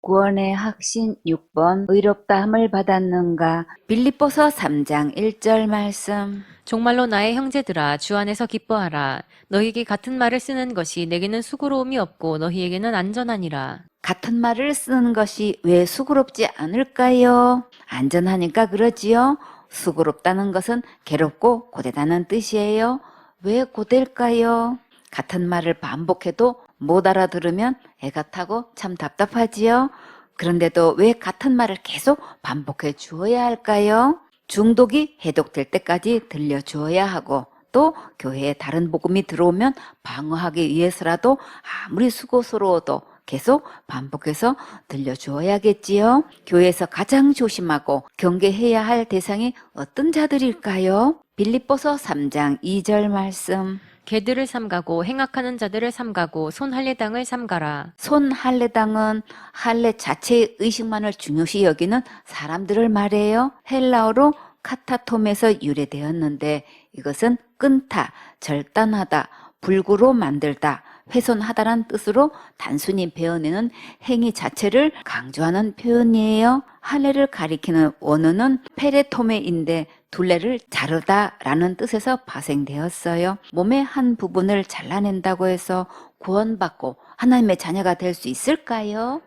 구원의 확신 6번 의롭다함을 받았는가. 빌립보서 3장 1절 말씀. 정말로 나의 형제들아 주 안에서 기뻐하라. 너희에게 같은 말을 쓰는 것이 내게는 수고로움이 없고 너희에게는 안전하니라. 같은 말을 쓰는 것이 왜 수고롭지 않을까요? 안전하니까 그러지요. 수고롭다는 것은 괴롭고 고되다는 뜻이에요. 왜 고될까요? 같은 말을 반복해도 못 알아들으면 애가 타고 참 답답하지요. 그런데도 왜 같은 말을 계속 반복해 주어야 할까요? 중독이 해독될 때까지 들려주어야 하고, 또 교회에 다른 복음이 들어오면 방어하기 위해서라도 아무리 수고스러워도 계속 반복해서 들려주어야겠지요. 교회에서 가장 조심하고 경계해야 할 대상이 어떤 자들일까요? 빌립보서 3장 2절 말씀. 개들을 삼가고 행악하는 자들을 삼가고 손할례당을 삼가라. 손할례당은 할례 자체의 의식만을 중요시 여기는 사람들을 말해요. 헬라어로 카타톰에서 유래되었는데 이것은 끊다, 절단하다, 불구로 만들다, 훼손하다란 뜻으로 단순히 베어내는 행위 자체를 강조하는 표현이에요. 할례를 가리키는 원어는 페레토메인데 둘레를 자르다라는 뜻에서 파생되었어요. 몸의 한 부분을 잘라낸다고 해서 구원받고 하나님의 자녀가 될 수 있을까요?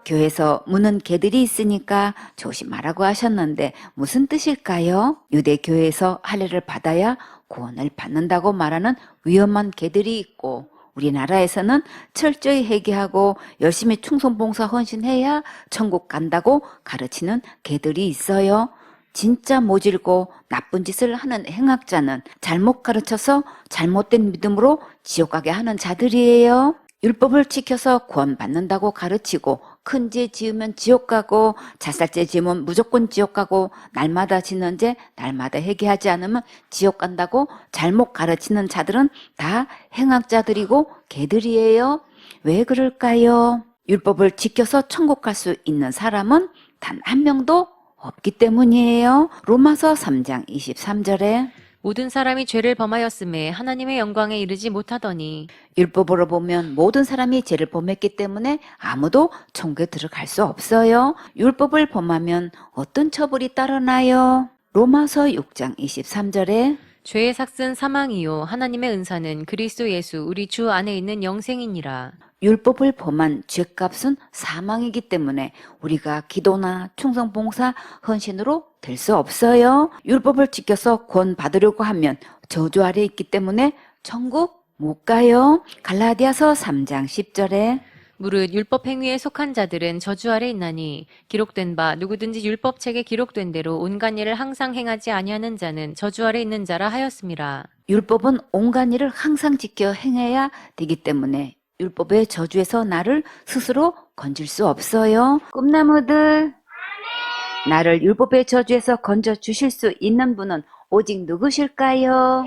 교회에서 무는 개들이 있으니까 조심하라고 하셨는데 무슨 뜻일까요? 유대교회에서 할례를 받아야 구원을 받는다고 말하는 위험한 개들이 있고, 우리나라에서는 철저히 회개하고 열심히 충성봉사 헌신해야 천국 간다고 가르치는 개들이 있어요. 진짜 모질고 나쁜 짓을 하는 행악자는 잘못 가르쳐서 잘못된 믿음으로 지옥 가게 하는 자들이에요. 율법을 지켜서 구원받는다고 가르치고 큰 죄 지으면 지옥 가고 자살죄 지으면 무조건 지옥 가고 날마다 지는 죄 날마다 회개하지 않으면 지옥 간다고 잘못 가르치는 자들은 다 행악자들이고 개들이에요. 왜 그럴까요? 율법을 지켜서 천국 갈 수 있는 사람은 단 한 명도 없기 때문이에요. 로마서 3장 23절에 모든 사람이 죄를 범하였음에 하나님의 영광에 이르지 못하더니 율법으로 보면 모든 사람이 죄를 범했기 때문에 아무도 천국에 들어갈 수 없어요. 율법을 범하면 어떤 처벌이 따르나요? 로마서 6장 23절에 죄의 삭은 사망이요 하나님의 은사는 그리스도 예수 우리 주 안에 있는 영생이니라. 율법을 범한 죄값은 사망이기 때문에 우리가 기도나 충성봉사, 헌신으로 될 수 없어요. 율법을 지켜서 구원받으려고 하면 저주 아래 있기 때문에 천국 못 가요. 갈라디아서 3장 10절에 무릇 율법 행위에 속한 자들은 저주 아래 있나니 기록된 바 누구든지 율법책에 기록된 대로 온갖 일을 항상 행하지 아니하는 자는 저주 아래 있는 자라 하였음이라. 율법은 온갖 일을 항상 지켜 행해야 되기 때문에 율법의 저주에서 나를 스스로 건질 수 없어요. 꿈나무들, 나를 율법의 저주에서 건져 주실 수 있는 분은 오직 누구실까요?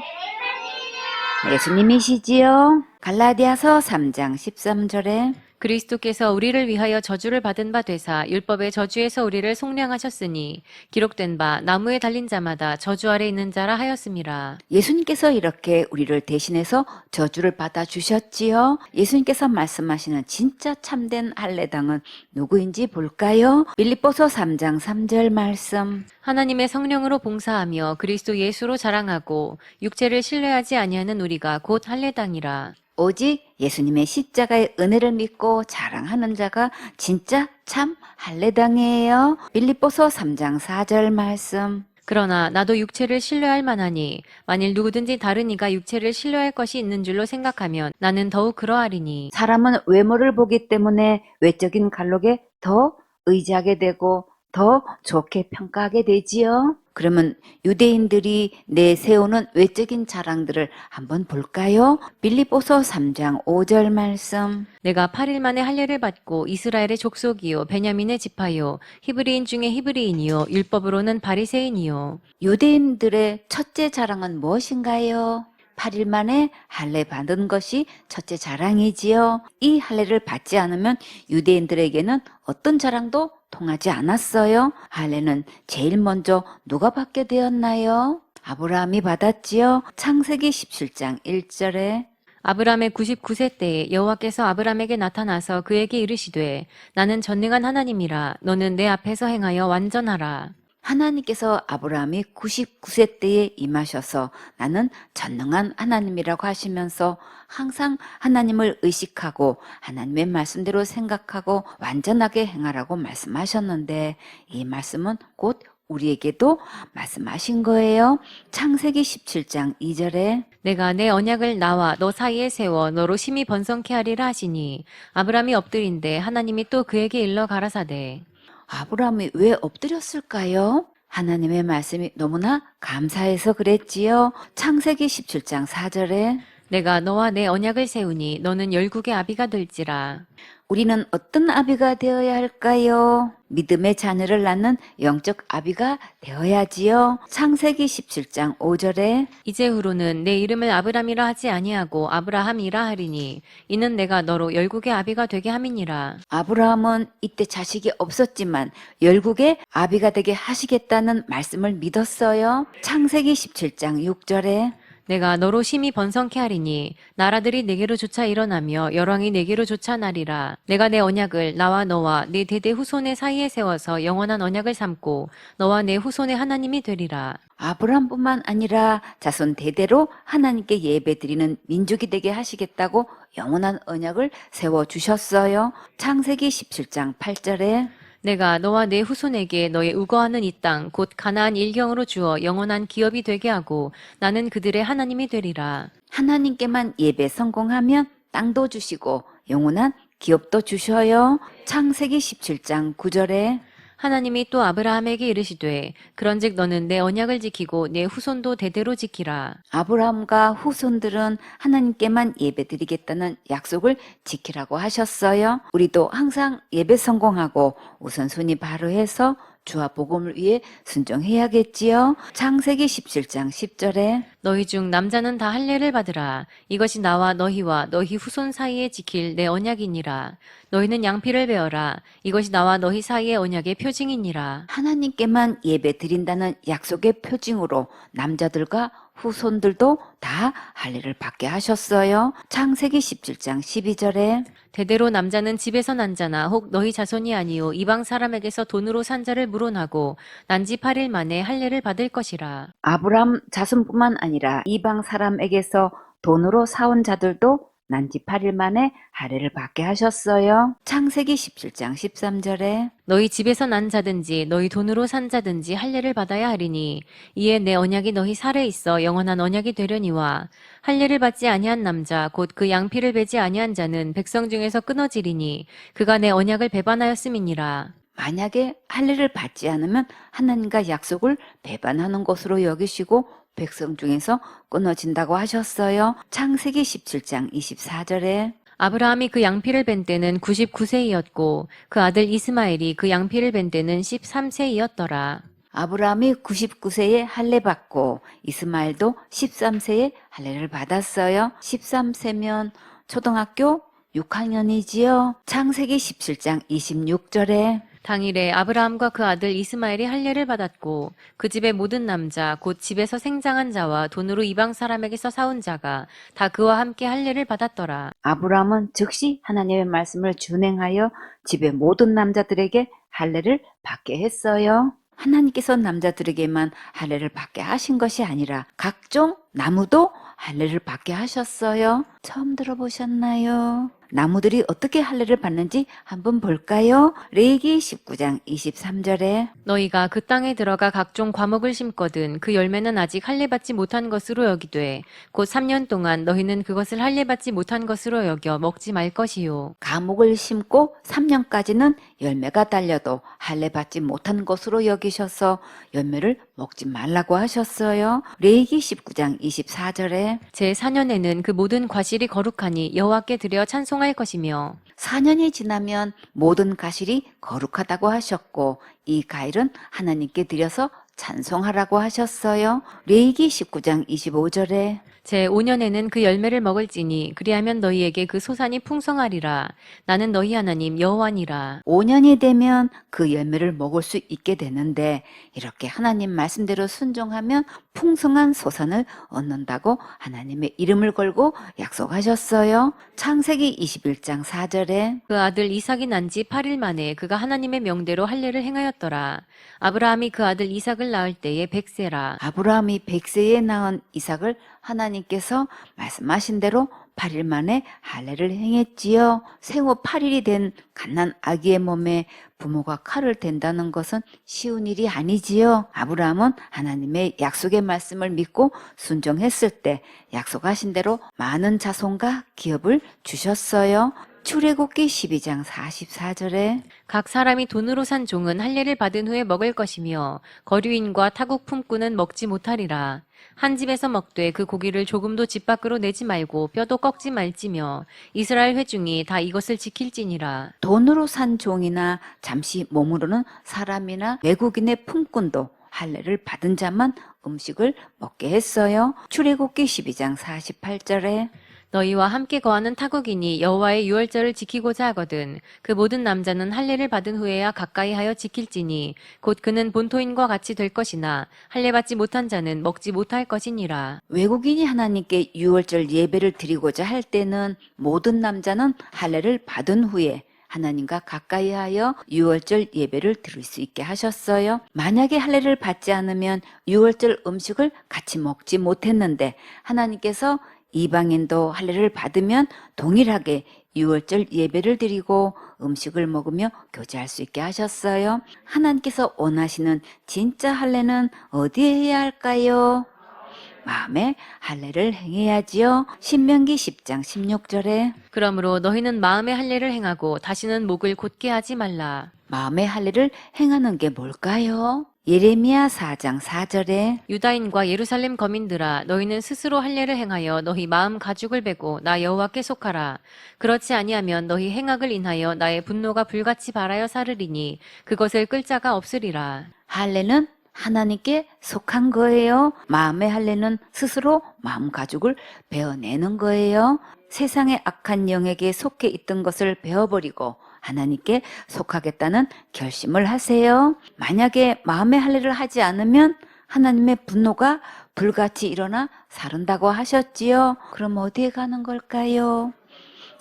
예수님이시지요. 갈라디아서 3장 13절에 그리스도께서 우리를 위하여 저주를 받은 바 되사 율법의 저주에서 우리를 속량하셨으니 기록된 바 나무에 달린 자마다 저주 아래 있는 자라 하였음이라. 예수님께서 이렇게 우리를 대신해서 저주를 받아 주셨지요. 예수님께서 말씀하시는 진짜 참된 할례당은 누구인지 볼까요? 빌립보서 3장 3절 말씀. 하나님의 성령으로 봉사하며 그리스도 예수로 자랑하고 육체를 신뢰하지 아니하는 우리가 곧 할례당이라. 오직 예수님의 십자가의 은혜를 믿고 자랑하는 자가 진짜 참 할례당이에요. 빌립보서 3장 4절 말씀. 그러나 나도 육체를 신뢰할 만하니 만일 누구든지 다른 이가 육체를 신뢰할 것이 있는 줄로 생각하면 나는 더욱 그러하리니. 사람은 외모를 보기 때문에 외적인 갈록에 더 의지하게 되고 더 좋게 평가하게 되지요. 그러면 유대인들이 내세우는 외적인 자랑들을 한번 볼까요? 빌립보서 3장 5절 말씀. 내가 8일 만에 할례를 받고 이스라엘의 족속이요 베냐민의 지파요 히브리인 중에 히브리인이요 율법으로는 바리새인이요. 유대인들의 첫째 자랑은 무엇인가요? 8일 만에 할례 받은 것이 첫째 자랑이지요. 이 할례를 받지 않으면 유대인들에게는 어떤 자랑도 통하지 않았어요. 할례는 제일 먼저 누가 받게 되었나요? 아브라함이 받았지요. 창세기 17장 1절에 아브람의 99세 때에 여호와께서 아브람에게 나타나서 그에게 이르시되 나는 전능한 하나님이라 너는 내 앞에서 행하여 완전하라. 하나님께서 아브라함이 99세 때에 임하셔서 나는 전능한 하나님이라고 하시면서 항상 하나님을 의식하고 하나님의 말씀대로 생각하고 완전하게 행하라고 말씀하셨는데 이 말씀은 곧 우리에게도 말씀하신 거예요. 창세기 17장 2절에 내가 내 언약을 나와 너 사이에 세워 너로 심히 번성케 하리라 하시니 아브람이 엎드린데 하나님이 또 그에게 일러 가라사대 아브라함이 왜 엎드렸을까요? 하나님의 말씀이 너무나 감사해서 그랬지요. 창세기 17장 4절에 내가 너와 내 언약을 세우니 너는 열국의 아비가 될지라. 우리는 어떤 아비가 되어야 할까요? 믿음의 자녀를 낳는 영적 아비가 되어야지요. 창세기 17장 5절에 이제후로는 내 이름을 아브람이라 하지 아니하고 아브라함이라 하리니 이는 내가 너로 열국의 아비가 되게 함이니라. 아브라함은 이때 자식이 없었지만 열국의 아비가 되게 하시겠다는 말씀을 믿었어요. 창세기 17장 6절에 내가 너로 심히 번성케 하리니 나라들이 내게로 조차 일어나며 열왕이 내게로 조차 나리라. 내가 내 언약을 나와 너와 네 대대 후손의 사이에 세워서 영원한 언약을 삼고 너와 내 후손의 하나님이 되리라. 아브라함뿐만 아니라 자손 대대로 하나님께 예배드리는 민족이 되게 하시겠다고 영원한 언약을 세워주셨어요. 창세기 17장 8절에 내가 너와 내 후손에게 너의 우거하는 이 땅 곧 가나안 일경으로 주어 영원한 기업이 되게 하고 나는 그들의 하나님이 되리라. 하나님께만 예배 성공하면 땅도 주시고 영원한 기업도 주셔요. 창세기 17장 9절에 하나님이 또 아브라함에게 이르시되 그런즉 너는 내 언약을 지키고 내 후손도 대대로 지키라. 아브라함과 후손들은 하나님께만 예배드리겠다는 약속을 지키라고 하셨어요. 우리도 항상 예배 성공하고 우선순위 바로 해서 주와 복음을 위해 순종해야겠지요. 창세기 17장 10절에 너희 중 남자는 다 할례를 받으라. 이것이 나와 너희와 너희 후손 사이에 지킬 내 언약이니라. 너희는 양피를 베어라. 이것이 나와 너희 사이의 언약의 표징이니라. 하나님께만 예배 드린다는 약속의 표징으로 남자들과 후손들도 다 할례를 받게 하셨어요. 창세기 17장 12절에 대대로 남자는 집에서 난 자나 혹 너희 자손이 아니요 이방 사람에게서 돈으로 산 자를 물어나고 난지 8일 만에 할례를 받을 것이라. 아브람 자손뿐만 아니라 이방 사람에게서 돈으로 사온 자들도 난지 8일 만에 할례를 받게 하셨어요. 창세기 17장 13절에 너희 집에서 난 자든지 너희 돈으로 산 자든지 할례를 받아야 하리니 이에 내 언약이 너희 살에 있어 영원한 언약이 되려니와 할례를 받지 아니한 남자 곧 그 양피를 베지 아니한 자는 백성 중에서 끊어지리니 그가 내 언약을 배반하였음이니라. 만약에 할례를 받지 않으면 하나님과 약속을 배반하는 것으로 여기시고 백성 중에서 끊어진다고 하셨어요. 창세기 17장 24절에 아브라함이 그 양피를 벤 때는 99세이었고 그 아들 이스마엘이 그 양피를 벤 때는 13세이었더라. 아브라함이 99세에 할례 받고 이스마엘도 13세에 할례를 받았어요. 13세면 초등학교 6학년이지요. 창세기 17장 26절에 당일에 아브라함과 그 아들 이스마엘이 할례를 받았고 그 집의 모든 남자 곧 집에서 생장한 자와 돈으로 이방 사람에게서 사온 자가 다 그와 함께 할례를 받았더라. 아브라함은 즉시 하나님의 말씀을 준행하여 집의 모든 남자들에게 할례를 받게 했어요. 하나님께서 남자들에게만 할례를 받게 하신 것이 아니라 각종 나무도 할례를 받게 하셨어요. 처음 들어보셨나요? 나무들이 어떻게 할례를 받는지 한번 볼까요? 레위기 19장 23절에 너희가 그 땅에 들어가 각종 과목을 심거든 그 열매는 아직 할례 받지 못한 것으로 여기되 곧 3년 동안 너희는 그것을 할례 받지 못한 것으로 여겨 먹지 말 것이요. 가목을 심고 3년까지는 열매가 달려도 할례 받지 못한 것으로 여기셔서 열매를 먹지 말라고 하셨어요. 레위기 19장 24절에 제 4년에는 그 모든 과실이 거룩하니 여호와께 드려 찬송할 것이며 4년이 지나면 모든 가실이 거룩하다고 하셨고 이 가일은 하나님께 드려서 찬송하라고 하셨어요. 레위기 19장 25절에 제5년에는 그 열매를 먹을지니 그리하면 너희에게 그 소산이 풍성하리라. 나는 너희 하나님 여호와니라. 5년이 되면 그 열매를 먹을 수 있게 되는데 이렇게 하나님 말씀대로 순종하면 풍성한 소산을 얻는다고 하나님의 이름을 걸고 약속하셨어요. 창세기 21장 4절에 그 아들 이삭이 난 지 8일 만에 그가 하나님의 명대로 할례를 행하였더라. 아브라함이 그 아들 이삭을 낳을 때에 100세라. 아브라함이 100세에 낳은 이삭을 하나님께서 말씀하신 대로 8일 만에 할례를 행했지요. 생후 8일이 된 갓난 아기의 몸에 부모가 칼을 댄다는 것은 쉬운 일이 아니지요. 아브라함은 하나님의 약속의 말씀을 믿고 순종했을 때 약속하신 대로 많은 자손과 기업을 주셨어요. 출애굽기 12장 44절에 각 사람이 돈으로 산 종은 할례를 받은 후에 먹을 것이며 거류인과 타국 품꾼은 먹지 못하리라. 한 집에서 먹되 그 고기를 조금도 집 밖으로 내지 말고 뼈도 꺾지 말지며 이스라엘 회중이 다 이것을 지킬지니라. 돈으로 산 종이나 잠시 머무르는 사람이나 외국인의 품꾼도 할례를 받은 자만 음식을 먹게 했어요. 출애굽기 12장 48절에 너희와 함께 거하는 타국인이 여호와의 유월절을 지키고자 하거든 그 모든 남자는 할례를 받은 후에야 가까이하여 지킬지니 곧 그는 본토인과 같이 될 것이나 할례 받지 못한 자는 먹지 못할 것이니라. 외국인이 하나님께 유월절 예배를 드리고자 할 때는 모든 남자는 할례를 받은 후에 하나님과 가까이 하여 유월절 예배를 드릴 수 있게 하셨어요. 만약에 할례를 받지 않으면 유월절 음식을 같이 먹지 못했는데 하나님께서 이방인도 할례를 받으면 동일하게 유월절 예배를 드리고 음식을 먹으며 교제할 수 있게 하셨어요. 하나님께서 원하시는 진짜 할례는 어디에 해야 할까요? 마음에 할례를 행해야지요. 신명기 10장 16절에 그러므로 너희는 마음의 할례를 행하고 다시는 목을 곧게 하지 말라. 마음의 할례를 행하는 게 뭘까요? 예레미야 4장 4절에 유다인과 예루살렘 거민들아 너희는 스스로 할례를 행하여 너희 마음 가죽을 베고 나 여호와께 속하라. 그렇지 아니하면 너희 행악을 인하여 나의 분노가 불같이 발하여 사르리니 그것을 끌 자가 없으리라. 할례는 하나님께 속한 거예요. 마음의 할례는 스스로 마음 가죽을 베어내는 거예요. 세상의 악한 영에게 속해 있던 것을 베어버리고 하나님께 속하겠다는 결심을 하세요. 만약에 마음의 할례를 하지 않으면 하나님의 분노가 불같이 일어나 사른다고 하셨지요. 그럼 어디에 가는 걸까요?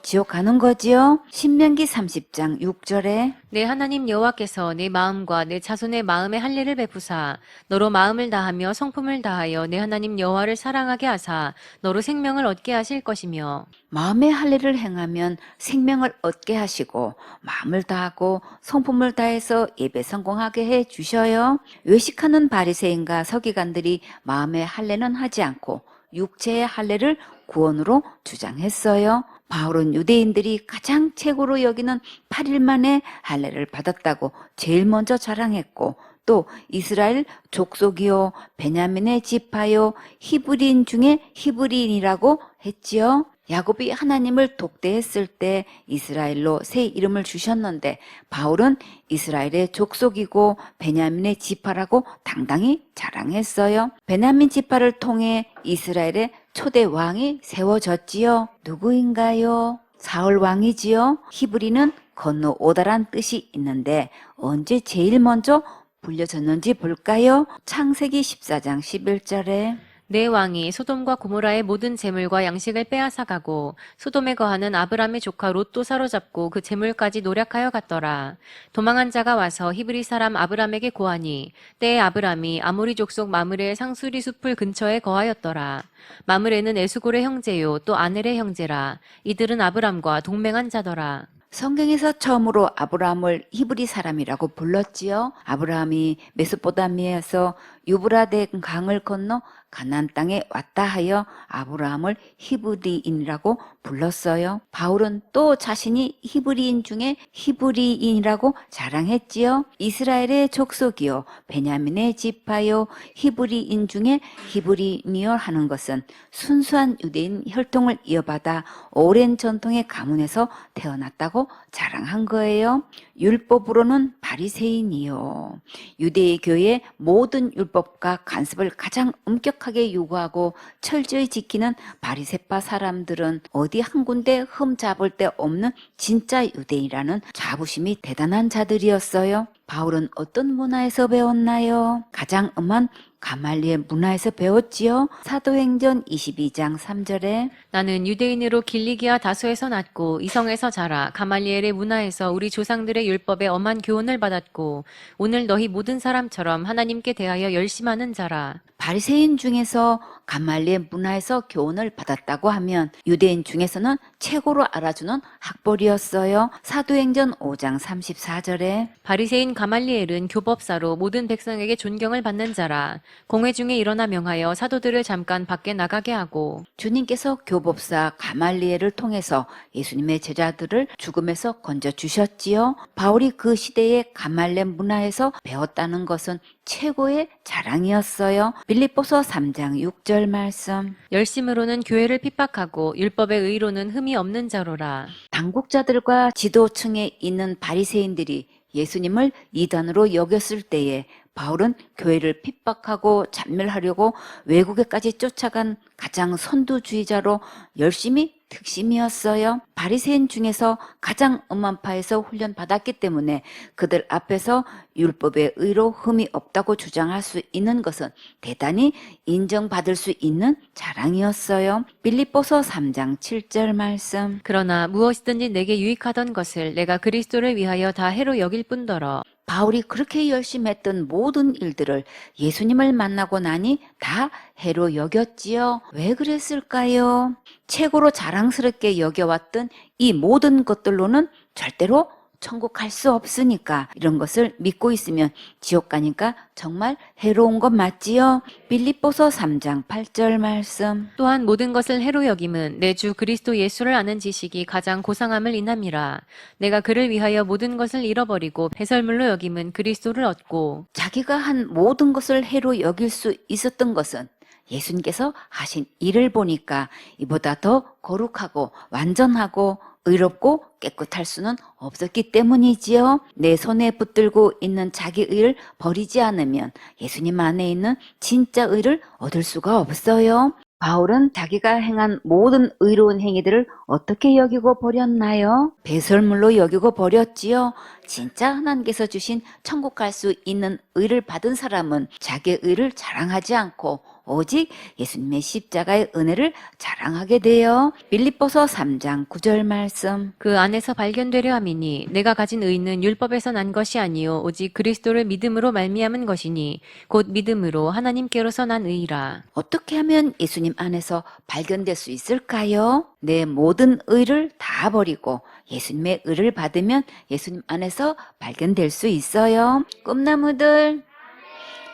지옥 가는 거지요. 신명기 30장 6절에 내 하나님 여호와께서 내 마음과 내 자손의 마음에 할례를 베푸사 너로 마음을 다하며 성품을 다하여 내 하나님 여호와를 사랑하게 하사 너로 생명을 얻게 하실 것이며 마음의 할례를 행하면 생명을 얻게 하시고 마음을 다하고 성품을 다해서 예배 성공하게 해 주셔요. 외식하는 바리새인과 서기관들이 마음의 할례는 하지 않고 육체의 할례를 구원으로 주장했어요. 바울은 유대인들이 가장 최고로 여기는 8일 만에 할례를 받았다고 제일 먼저 자랑했고 또 이스라엘 족속이요 베냐민의 지파요 히브리인 중에 히브리인이라고 했지요. 야곱이 하나님을 독대했을 때 이스라엘로 새 이름을 주셨는데 바울은 이스라엘의 족속이고 베냐민의 지파라고 당당히 자랑했어요. 베냐민 지파를 통해 이스라엘의 초대 왕이 세워졌지요. 누구인가요? 사울 왕이지요. 히브리는 건너오다란 뜻이 있는데 언제 제일 먼저 불려졌는지 볼까요? 창세기 14장 11절에 내 왕이 소돔과 고모라의 모든 재물과 양식을 빼앗아가고 소돔에 거하는 아브람의 조카 롯도 사로잡고 그 재물까지 노략하여 갔더라. 도망한 자가 와서 히브리 사람 아브람에게 고하니 때에 아브람이 아모리 족속 마므레의 상수리 숲을 근처에 거하였더라. 마므레는 에스골의 형제요 또 아넬의 형제라. 이들은 아브람과 동맹한 자더라. 성경에서 처음으로 아브라함을 히브리 사람이라고 불렀지요. 아브라함이 메소포타미아에서 유브라데 강을 건너 가나안 땅에 왔다 하여 아브라함을 히브리인이라고 불렀어요. 바울은 또 자신이 히브리인 중에 히브리인이라고 자랑했지요. 이스라엘의 족속이요 베냐민의 지파요 히브리인 중에 히브리인이요 하는 것은 순수한 유대인 혈통을 이어받아 오랜 전통의 가문에서 태어났다고 자랑한 거예요. 율법으로는 바리새인이요. 유대의 교회의 모든 율법과 관습을 가장 엄격하게 엄격하게 요구하고 철저히 지키는 바리새파 사람들은 어디 한 군데 흠 잡을 데 없는 진짜 유대인이라는 자부심이 대단한 자들이었어요. 바울은 어떤 문화에서 배웠나요? 가장 엄한 가말리엘 문화에서 배웠지요. 사도행전 22장 3절에 나는 유대인으로 길리기아 다소에서 났고 이성에서 자라 가말리엘의 문화에서 우리 조상들의 율법에 엄한 교훈을 받았고 오늘 너희 모든 사람처럼 하나님께 대하여 열심하는 자라. 바리새인 중에서 가말리엘 문화에서 교훈을 받았다고 하면 유대인 중에서는 최고로 알아주는 학벌이었어요. 사도행전 5장 34절에 바리새인 가말리엘은 교법사로 모든 백성에게 존경을 받는 자라. 공회 중에 일어나 명하여 사도들을 잠깐 밖에 나가게 하고 주님께서 교법사 가말리엘을 통해서 예수님의 제자들을 죽음에서 건져주셨지요. 바울이 그 시대의 가말리엘 문화에서 배웠다는 것은 최고의 자랑이었어요. 빌립보서 3장 6절 말씀. 열심으로는 교회를 핍박하고 율법의 의로는 흠이 없는 자로라. 당국자들과 지도층에 있는 바리새인들이 예수님을 이단으로 여겼을 때에 바울은 교회를 핍박하고 잔멸하려고 외국에까지 쫓아간 가장 선두주의자로 열심히 특심이었어요. 바리새인 중에서 가장 엄한파에서 훈련받았기 때문에 그들 앞에서 율법의 의로 흠이 없다고 주장할 수 있는 것은 대단히 인정받을 수 있는 자랑이었어요. 빌립보서 3장 7절 말씀. 그러나 무엇이든지 내게 유익하던 것을 내가 그리스도를 위하여 다 해로 여길 뿐더러 바울이 그렇게 열심히 했던 모든 일들을 예수님을 만나고 나니 다 해로 여겼지요. 왜 그랬을까요? 최고로 자랑스럽게 여겨왔던 이 모든 것들로는 절대로 천국 갈 수 없으니까 이런 것을 믿고 있으면 지옥 가니까 정말 해로운 것 맞지요? 빌립보서 3장 8절 말씀. 또한 모든 것을 해로 여김은 내 주 그리스도 예수를 아는 지식이 가장 고상함을 인함이라. 내가 그를 위하여 모든 것을 잃어버리고 배설물로 여김은 그리스도를 얻고 자기가 한 모든 것을 해로 여길 수 있었던 것은 예수님께서 하신 일을 보니까 이보다 더 거룩하고 완전하고 의롭고 깨끗할 수는 없었기 때문이지요. 내 손에 붙들고 있는 자기 의를 버리지 않으면 예수님 안에 있는 진짜 의를 얻을 수가 없어요. 바울은 자기가 행한 모든 의로운 행위들을 어떻게 여기고 버렸나요? 배설물로 여기고 버렸지요. 진짜 하나님께서 주신 천국 갈 수 있는 의를 받은 사람은 자기의 의를 자랑하지 않고 오직 예수님의 십자가의 은혜를 자랑하게 돼요. 빌립보서 3장 9절 말씀. 그 안에서 발견되려 함이니 내가 가진 의는 율법에서 난 것이 아니요 오직 그리스도를 믿음으로 말미암은 것이니 곧 믿음으로 하나님께로서 난 의라. 어떻게 하면 예수님 안에서 발견될 수 있을까요? 내 모든 의를 다 버리고 예수님의 의를 받으면 예수님 안에서 발견될 수 있어요. 꿈나무들,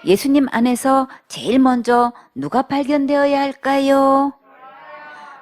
예수님 안에서 제일 먼저 누가 발견되어야 할까요?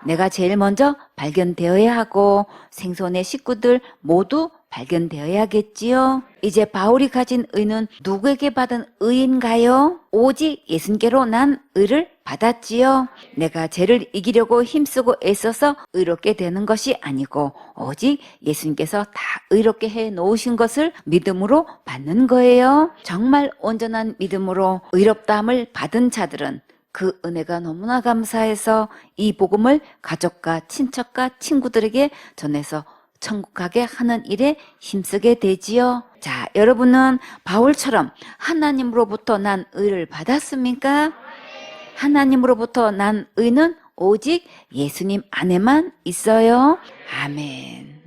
내가 제일 먼저 발견되어야 하고 생존의 식구들 모두 발견되어야겠지요. 이제 바울이 가진 의는 누구에게 받은 의인가요? 오직 예수님께로 난 의를 받았지요. 내가 죄를 이기려고 힘쓰고 애써서 의롭게 되는 것이 아니고 오직 예수님께서 다 의롭게 해 놓으신 것을 믿음으로 받는 거예요. 정말 온전한 믿음으로 의롭다함을 받은 자들은 그 은혜가 너무나 감사해서 이 복음을 가족과 친척과 친구들에게 전해서 천국 가게 하는 일에 힘쓰게 되지요. 자, 여러분은 바울처럼 하나님으로부터 난 의를 받았습니까? 하나님으로부터 난 의는 오직 예수님 안에만 있어요. 아멘.